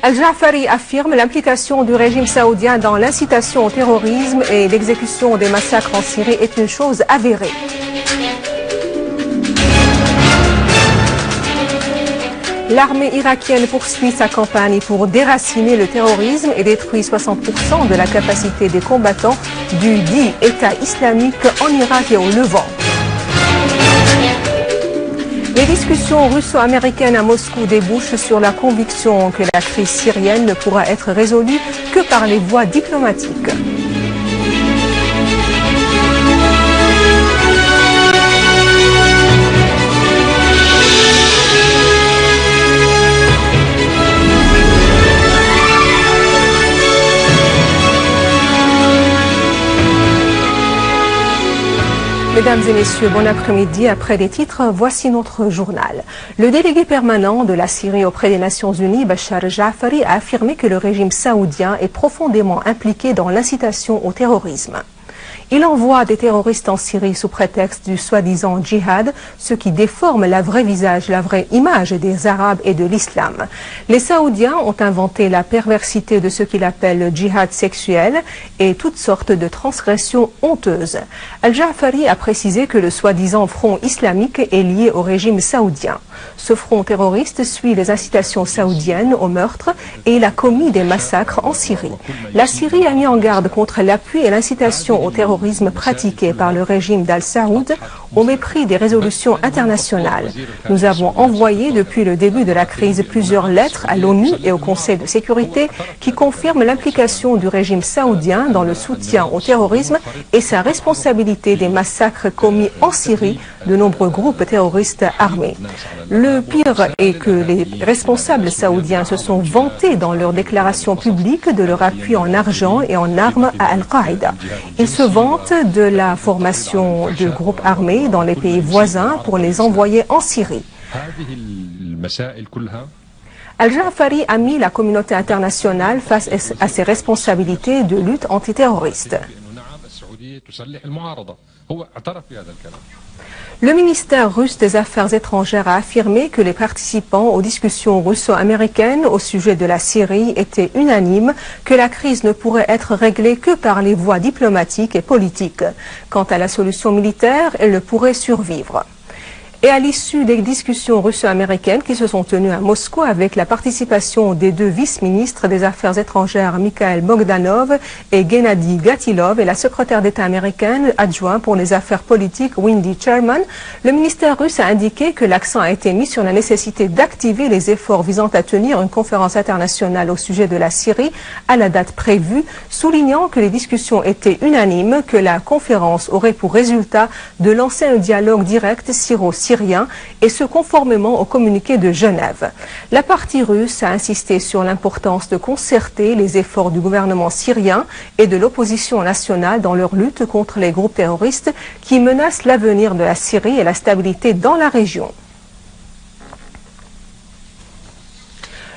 Al-Ja'fari affirme l'implication du régime saoudien dans l'incitation au terrorisme et l'exécution des massacres en Syrie est une chose avérée. L'armée irakienne poursuit sa campagne pour déraciner le terrorisme et détruit 60% de la capacité des combattants du dit État islamique en Irak et au Levant. Les discussions russo-américaines à Moscou débouchent sur la conviction que la crise syrienne ne pourra être résolue que par les voies diplomatiques. Mesdames et messieurs, bon après-midi. Après les titres, voici notre journal. Le délégué permanent de la Syrie auprès des Nations Unies, Bachar Ja'fari, a affirmé que le régime saoudien est profondément impliqué dans l'incitation au terrorisme. Il envoie des terroristes en Syrie sous prétexte du soi-disant djihad, ce qui déforme la vraie image des Arabes et de l'islam. Les Saoudiens ont inventé la perversité de ce qu'il appelle le djihad sexuel et toutes sortes de transgressions honteuses. Al-Ja'fari a précisé que le soi-disant front islamique est lié au régime saoudien. Ce front terroriste suit les incitations saoudiennes au meurtre et il a commis des massacres en Syrie. La Syrie a mis en garde contre l'appui et l'incitation au terrorisme pratiqué par le régime d'Al-Saoud au mépris des résolutions internationales. Nous avons envoyé depuis le début de la crise plusieurs lettres à l'ONU et au Conseil de sécurité qui confirment l'implication du régime saoudien dans le soutien au terrorisme et sa responsabilité des massacres commis en Syrie de nombreux groupes terroristes armés. Le pire est que les responsables saoudiens se sont vantés dans leurs déclarations publiques de leur appui en argent et en armes à Al-Qaïda. Ils se vantent de la formation de groupes armés dans les pays voisins pour les envoyer en Syrie. Al-Ja'fari a mis la communauté internationale face à ses responsabilités de lutte antiterroriste. Le ministère russe des Affaires étrangères a affirmé que les participants aux discussions russo-américaines au sujet de la Syrie étaient unanimes que la crise ne pourrait être réglée que par les voies diplomatiques et politiques. Quant à la solution militaire, elle ne pourrait survivre. Et à l'issue des discussions russo-américaines qui se sont tenues à Moscou avec la participation des deux vice-ministres des Affaires étrangères Mikhail Bogdanov et Gennady Gatilov et la secrétaire d'État américaine adjoint pour les affaires politiques Wendy Sherman, le ministère russe a indiqué que l'accent a été mis sur la nécessité d'activer les efforts visant à tenir une conférence internationale au sujet de la Syrie à la date prévue, soulignant que les discussions étaient unanimes, que la conférence aurait pour résultat de lancer un dialogue direct syro-syrien et ce conformément au communiqué de Genève. La partie russe a insisté sur l'importance de concerter les efforts du gouvernement syrien et de l'opposition nationale dans leur lutte contre les groupes terroristes qui menacent l'avenir de la Syrie et la stabilité dans la région.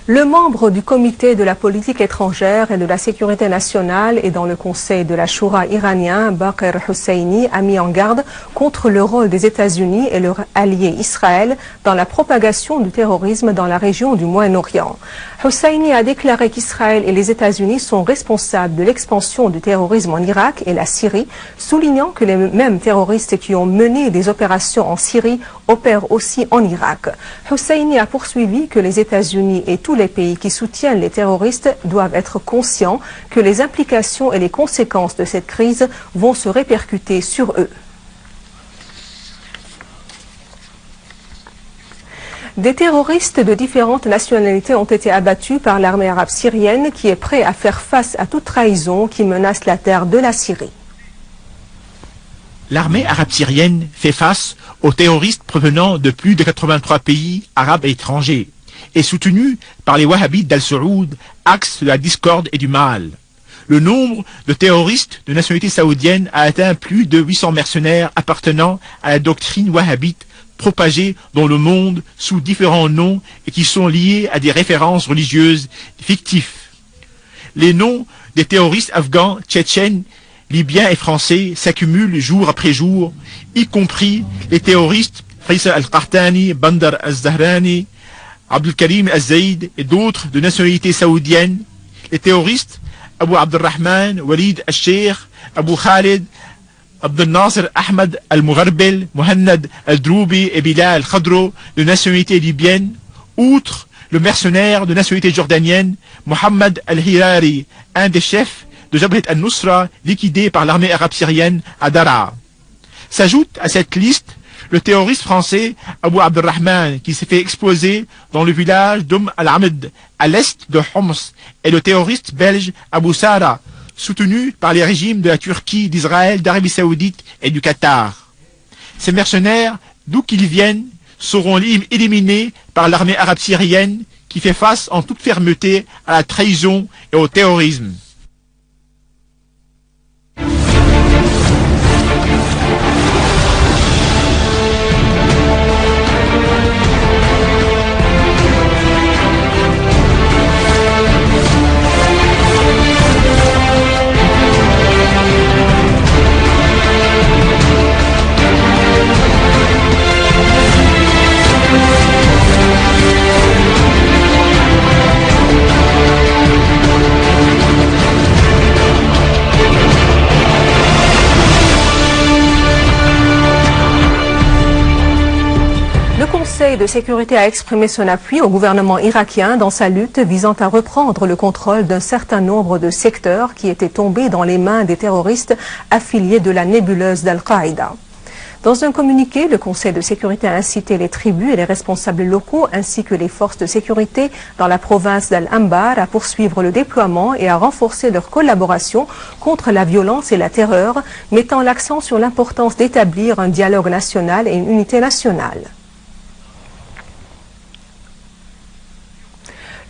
Le membre du comité de la politique étrangère et de la sécurité nationale et dans le conseil de la Choura iranien, Baqir Hosseini, a mis en garde contre le rôle des États-Unis et leur allié Israël dans la propagation du terrorisme dans la région du Moyen-Orient. Hosseini a déclaré qu'Israël et les États-Unis sont responsables de l'expansion du terrorisme en Irak et la Syrie, soulignant que les mêmes terroristes qui ont mené des opérations en Syrie opèrent aussi en Irak. Hosseini a poursuivi que les États-Unis et tous les pays qui soutiennent les terroristes doivent être conscients que les implications et les conséquences de cette crise vont se répercuter sur eux. Des terroristes de différentes nationalités ont été abattus par l'armée arabe syrienne qui est prête à faire face à toute trahison qui menace la terre de la Syrie. L'armée arabe syrienne fait face aux terroristes provenant de plus de 83 pays arabes et étrangers et soutenue par les wahhabites d'Al-Saoud, axe de la discorde et du mal. Le nombre de terroristes de nationalité saoudienne a atteint plus de 800 mercenaires appartenant à la doctrine wahhabite propagée dans le monde sous différents noms et qui sont liés à des références religieuses fictives. Les noms des terroristes afghans, tchétchènes, libyens et français s'accumulent jour après jour, y compris les terroristes Faisal al-Qahtani, Bandar al-Zahrani, Abdul Karim Al-Zaïd et d'autres de nationalité saoudienne, les terroristes Abu Abdurrahman, Walid Al-Sheikh, Abu Khalid, Abdel Nasser Ahmad Al-Mugharbel, Mohannad Al-Droubi et Bilal Al-Khadro de nationalité libyenne, outre le mercenaire de nationalité jordanienne Mohamed Al-Hirari, un des chefs de Jabhat al-Nusra liquidé par l'armée arabe syrienne à Daraa. S'ajoute à cette liste le terroriste français Abu Abdurrahman qui s'est fait exploser dans le village d'Oum al-Amd à l'est de Homs et le terroriste belge Abu Sara soutenu par les régimes de la Turquie, d'Israël, d'Arabie Saoudite et du Qatar. Ces mercenaires, d'où qu'ils viennent, seront éliminés par l'armée arabe syrienne qui fait face en toute fermeté à la trahison et au terrorisme. Le Conseil de sécurité a exprimé son appui au gouvernement irakien dans sa lutte visant à reprendre le contrôle d'un certain nombre de secteurs qui étaient tombés dans les mains des terroristes affiliés de la nébuleuse d'Al-Qaïda. Dans un communiqué, le Conseil de sécurité a incité les tribus et les responsables locaux ainsi que les forces de sécurité dans la province d'Al-Anbar à poursuivre le déploiement et à renforcer leur collaboration contre la violence et la terreur, mettant l'accent sur l'importance d'établir un dialogue national et une unité nationale.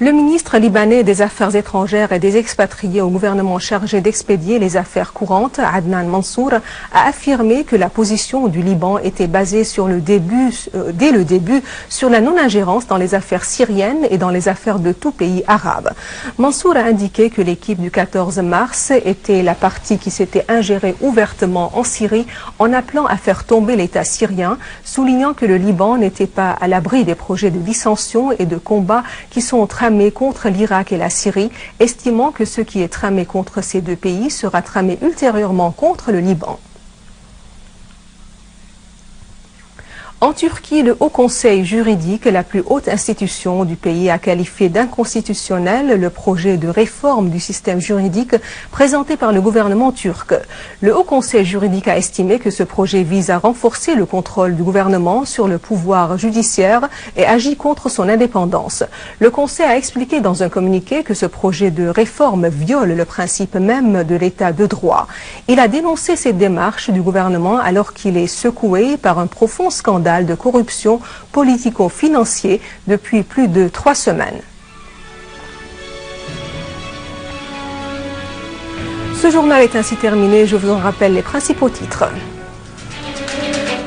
Le ministre libanais des Affaires étrangères et des expatriés au gouvernement chargé d'expédier les affaires courantes, Adnan Mansour, a affirmé que la position du Liban était basée dès le début sur la non-ingérence dans les affaires syriennes et dans les affaires de tout pays arabe. Mansour a indiqué que l'équipe du 14 mars était la partie qui s'était ingérée ouvertement en Syrie en appelant à faire tomber l'État syrien, soulignant que le Liban n'était pas à l'abri des projets de dissension et de combats qui sont tramés contre l'Irak et la Syrie, estimant que ce qui est tramé contre ces deux pays sera tramé ultérieurement contre le Liban. En Turquie, le Haut Conseil juridique, la plus haute institution du pays, a qualifié d'inconstitutionnel le projet de réforme du système juridique présenté par le gouvernement turc. Le Haut Conseil juridique a estimé que ce projet vise à renforcer le contrôle du gouvernement sur le pouvoir judiciaire et agit contre son indépendance. Le Conseil a expliqué dans un communiqué que ce projet de réforme viole le principe même de l'état de droit. Il a dénoncé cette démarche du gouvernement alors qu'il est secoué par un profond scandale de corruption politico-financier depuis plus de 3 semaines. Ce journal est ainsi terminé. Je vous en rappelle les principaux titres.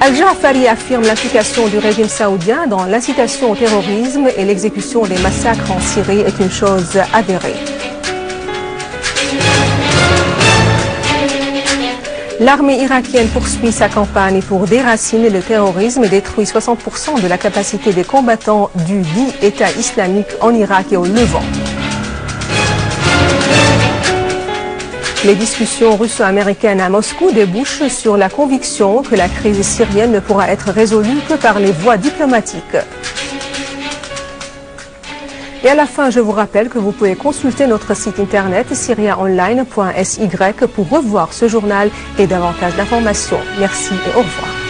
Al-Ja'fari affirme l'implication du régime saoudien dans l'incitation au terrorisme et l'exécution des massacres en Syrie est une chose avérée. L'armée irakienne poursuit sa campagne pour déraciner le terrorisme et détruit 60% de la capacité des combattants du dit État islamique en Irak et au Levant. Les discussions russo-américaines à Moscou débouchent sur la conviction que la crise syrienne ne pourra être résolue que par les voies diplomatiques. Et à la fin, je vous rappelle que vous pouvez consulter notre site internet syriaonline.sy pour revoir ce journal et davantage d'informations. Merci et au revoir.